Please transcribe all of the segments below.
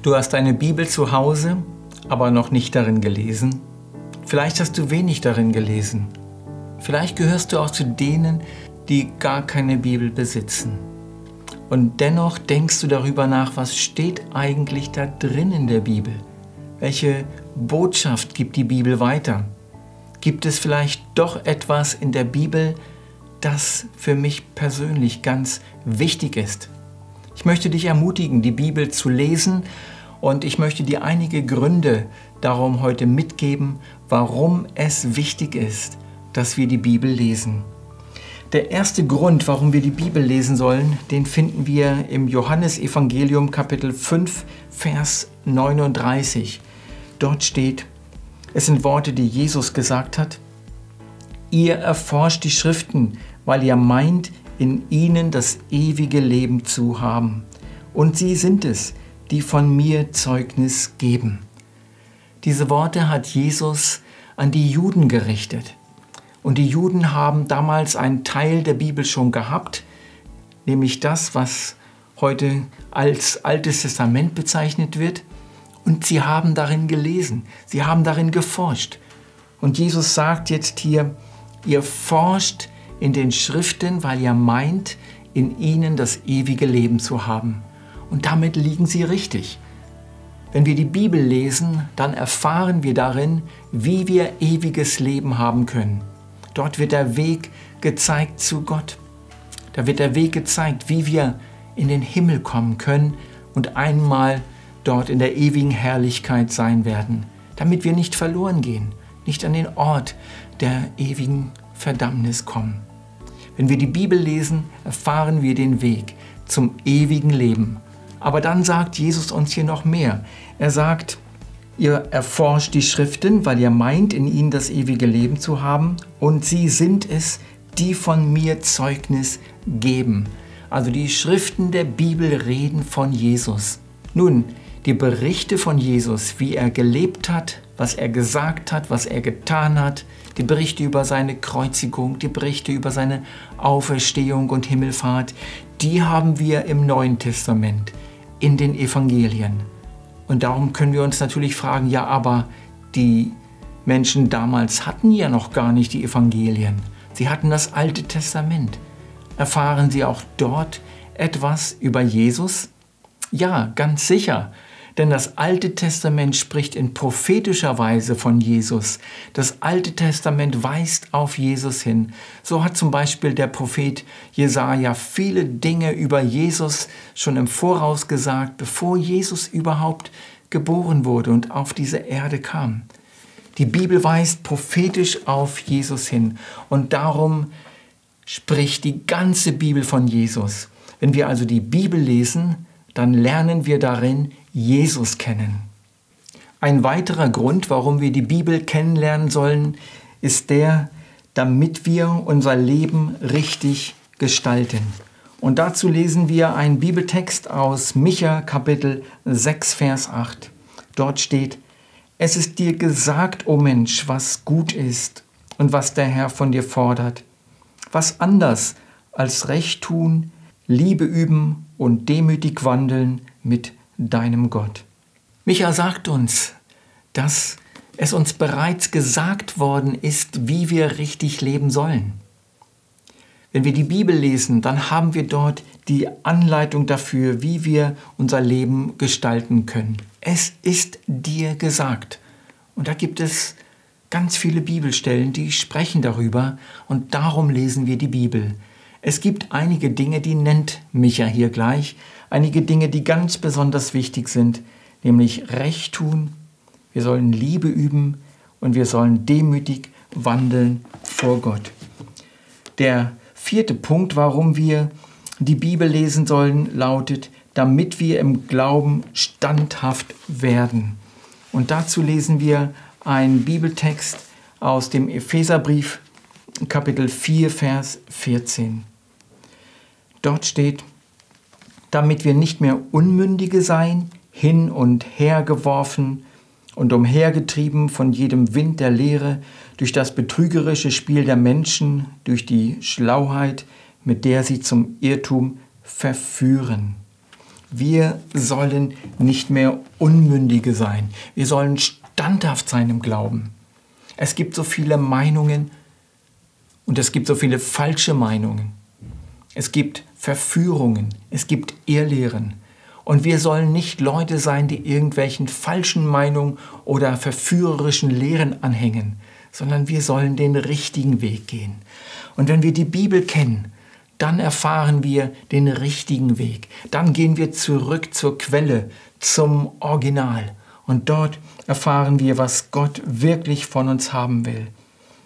Du hast eine Bibel zu Hause, aber noch nicht darin gelesen. Vielleicht hast du wenig darin gelesen. Vielleicht gehörst du auch zu denen, die gar keine Bibel besitzen. Und dennoch denkst du darüber nach, was steht eigentlich da drin in der Bibel? Welche Botschaft gibt die Bibel weiter? Gibt es vielleicht doch etwas in der Bibel, das für mich persönlich ganz wichtig ist? Ich möchte dich ermutigen, die Bibel zu lesen, und ich möchte dir einige Gründe darum heute mitgeben, warum es wichtig ist, dass wir die Bibel lesen. Der erste Grund, warum wir die Bibel lesen sollen, den finden wir im Johannesevangelium Kapitel 5, Vers 39. Dort steht, es sind Worte, die Jesus gesagt hat: Ihr erforscht die Schriften, weil ihr meint, in ihnen das ewige Leben zu haben. Und sie sind es, die von mir Zeugnis geben. Diese Worte hat Jesus an die Juden gerichtet. Und die Juden haben damals einen Teil der Bibel schon gehabt, nämlich das, was heute als Altes Testament bezeichnet wird. Und sie haben darin gelesen, sie haben darin geforscht. Und Jesus sagt jetzt hier, ihr forscht in den Schriften, weil ihr meint, in ihnen das ewige Leben zu haben. Und damit liegen sie richtig. Wenn wir die Bibel lesen, dann erfahren wir darin, wie wir ewiges Leben haben können. Dort wird der Weg gezeigt zu Gott. Da wird der Weg gezeigt, wie wir in den Himmel kommen können und einmal dort in der ewigen Herrlichkeit sein werden, damit wir nicht verloren gehen, nicht an den Ort der ewigen Verdammnis kommen. Wenn wir die Bibel lesen, erfahren wir den Weg zum ewigen Leben. Aber dann sagt Jesus uns hier noch mehr. Er sagt, ihr erforscht die Schriften, weil ihr meint, in ihnen das ewige Leben zu haben. Und sie sind es, die von mir Zeugnis geben. Also die Schriften der Bibel reden von Jesus. Nun, die Berichte von Jesus, wie er gelebt hat, was er gesagt hat, was er getan hat, die Berichte über seine Kreuzigung, die Berichte über seine Auferstehung und Himmelfahrt, die haben wir im Neuen Testament, in den Evangelien. Und darum können wir uns natürlich fragen, ja, aber die Menschen damals hatten ja noch gar nicht die Evangelien. Sie hatten das Alte Testament. Erfahren sie auch dort etwas über Jesus? Ja, ganz sicher. Denn das Alte Testament spricht in prophetischer Weise von Jesus. Das Alte Testament weist auf Jesus hin. So hat zum Beispiel der Prophet Jesaja viele Dinge über Jesus schon im Voraus gesagt, bevor Jesus überhaupt geboren wurde und auf diese Erde kam. Die Bibel weist prophetisch auf Jesus hin und darum spricht die ganze Bibel von Jesus. Wenn wir also die Bibel lesen, dann lernen wir darin Jesus kennen. Ein weiterer Grund, warum wir die Bibel kennenlernen sollen, ist der, damit wir unser Leben richtig gestalten. Und dazu lesen wir einen Bibeltext aus Micha Kapitel 6, Vers 8. Dort steht: Es ist dir gesagt, o Mensch, was gut ist und was der Herr von dir fordert. Was anders als Recht tun, Liebe üben und demütig wandeln mit deinem Gott. Micha sagt uns, dass es uns bereits gesagt worden ist, wie wir richtig leben sollen. Wenn wir die Bibel lesen, dann haben wir dort die Anleitung dafür, wie wir unser Leben gestalten können. Es ist dir gesagt. Und da gibt es ganz viele Bibelstellen, die sprechen darüber, und darum lesen wir die Bibel. Es gibt einige Dinge, die nennt Micha hier gleich, einige Dinge, die ganz besonders wichtig sind, nämlich Recht tun, wir sollen Liebe üben und wir sollen demütig wandeln vor Gott. Der vierte Punkt, warum wir die Bibel lesen sollen, lautet, damit wir im Glauben standhaft werden. Und dazu lesen wir einen Bibeltext aus dem Epheserbrief, Kapitel 4, Vers 14. Dort steht: Damit wir nicht mehr Unmündige seien, hin und her geworfen und umhergetrieben von jedem Wind der Lehre, durch das betrügerische Spiel der Menschen, durch die Schlauheit, mit der sie zum Irrtum verführen. Wir sollen nicht mehr Unmündige sein. Wir sollen standhaft sein im Glauben. Es gibt so viele Meinungen und es gibt so viele falsche Meinungen. Es gibt Verführungen, es gibt Irrlehren. Und wir sollen nicht Leute sein, die irgendwelchen falschen Meinungen oder verführerischen Lehren anhängen, sondern wir sollen den richtigen Weg gehen. Und wenn wir die Bibel kennen, dann erfahren wir den richtigen Weg. Dann gehen wir zurück zur Quelle, zum Original. Und dort erfahren wir, was Gott wirklich von uns haben will.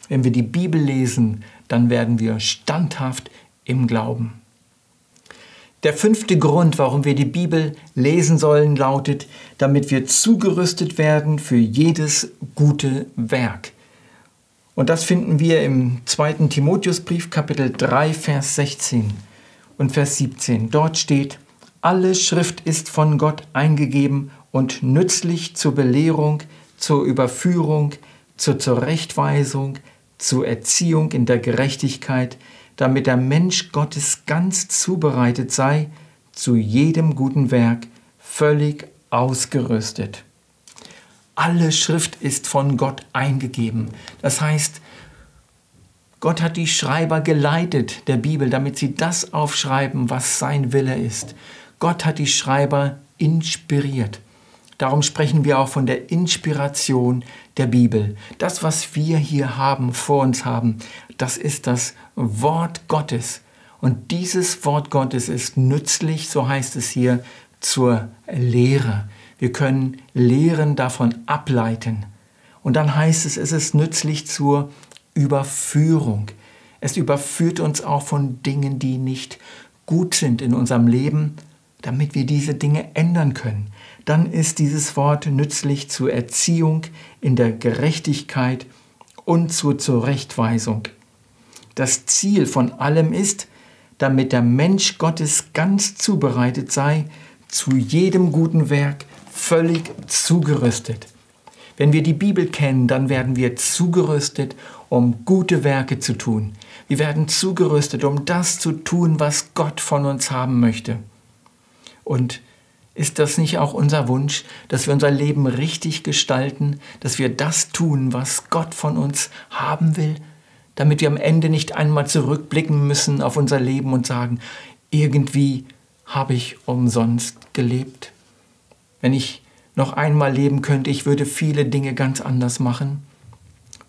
Wenn wir die Bibel lesen, dann werden wir standhaft im Glauben. Der 5. Grund, warum wir die Bibel lesen sollen, lautet, damit wir zugerüstet werden für jedes gute Werk. Und das finden wir im 2. Timotheusbrief, Kapitel 3, Vers 16 und Vers 17. Dort steht, alle Schrift ist von Gott eingegeben und nützlich zur Belehrung, zur Überführung, zur Zurechtweisung, zur Erziehung in der Gerechtigkeit, damit der Mensch Gottes ganz zubereitet sei, zu jedem guten Werk, völlig ausgerüstet. Alle Schrift ist von Gott eingegeben. Das heißt, Gott hat die Schreiber geleitet der Bibel, damit sie das aufschreiben, was sein Wille ist. Gott hat die Schreiber inspiriert. Darum sprechen wir auch von der Inspiration der Bibel. Das, was wir hier haben, vor uns haben, das ist das Wort Gottes. Und dieses Wort Gottes ist nützlich, so heißt es hier, zur Lehre. Wir können Lehren davon ableiten. Und dann heißt es, es ist nützlich zur Überführung. Es überführt uns auch von Dingen, die nicht gut sind in unserem Leben, damit wir diese Dinge ändern können. Dann ist dieses Wort nützlich zur Erziehung in der Gerechtigkeit und zur Zurechtweisung. Das Ziel von allem ist, damit der Mensch Gottes ganz zubereitet sei, zu jedem guten Werk völlig zugerüstet. Wenn wir die Bibel kennen, dann werden wir zugerüstet, um gute Werke zu tun. Wir werden zugerüstet, um das zu tun, was Gott von uns haben möchte. Und ist das nicht auch unser Wunsch, dass wir unser Leben richtig gestalten, dass wir das tun, was Gott von uns haben will, damit wir am Ende nicht einmal zurückblicken müssen auf unser Leben und sagen, irgendwie habe ich umsonst gelebt? Wenn ich noch einmal leben könnte, ich würde viele Dinge ganz anders machen.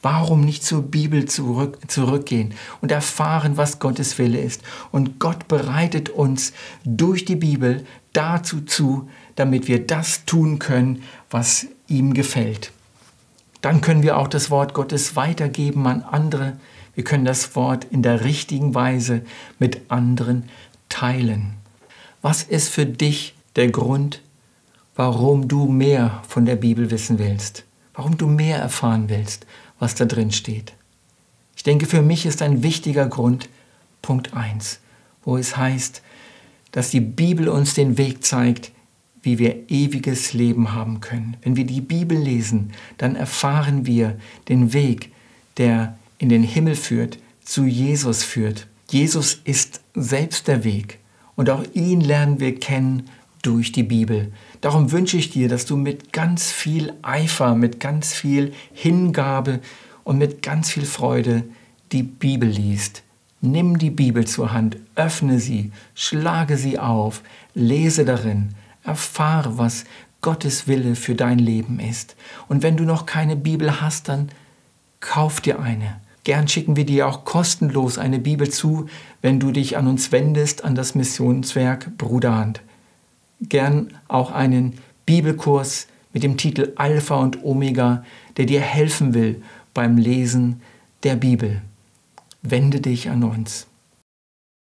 Warum nicht zur Bibel zurückgehen und erfahren, was Gottes Wille ist? Und Gott bereitet uns durch die Bibel dazu zu, damit wir das tun können, was ihm gefällt. Dann können wir auch das Wort Gottes weitergeben an andere. Wir können das Wort in der richtigen Weise mit anderen teilen. Was ist für dich der Grund, warum du mehr von der Bibel wissen willst? Warum du mehr erfahren willst, was da drin steht? Ich denke, für mich ist ein wichtiger Grund Punkt 1, wo es heißt, dass die Bibel uns den Weg zeigt, wie wir ewiges Leben haben können. Wenn wir die Bibel lesen, dann erfahren wir den Weg, der in den Himmel führt, zu Jesus führt. Jesus ist selbst der Weg und auch ihn lernen wir kennen durch die Bibel. Darum wünsche ich dir, dass du mit ganz viel Eifer, mit ganz viel Hingabe und mit ganz viel Freude die Bibel liest. Nimm die Bibel zur Hand, öffne sie, schlage sie auf, lese darin, erfahre, was Gottes Wille für dein Leben ist. Und wenn du noch keine Bibel hast, dann kauf dir eine. Gern schicken wir dir auch kostenlos eine Bibel zu, wenn du dich an uns wendest, an das Missionswerk Bruderhand. Gern auch einen Bibelkurs mit dem Titel Alpha und Omega, der dir helfen will beim Lesen der Bibel. Wende dich an uns.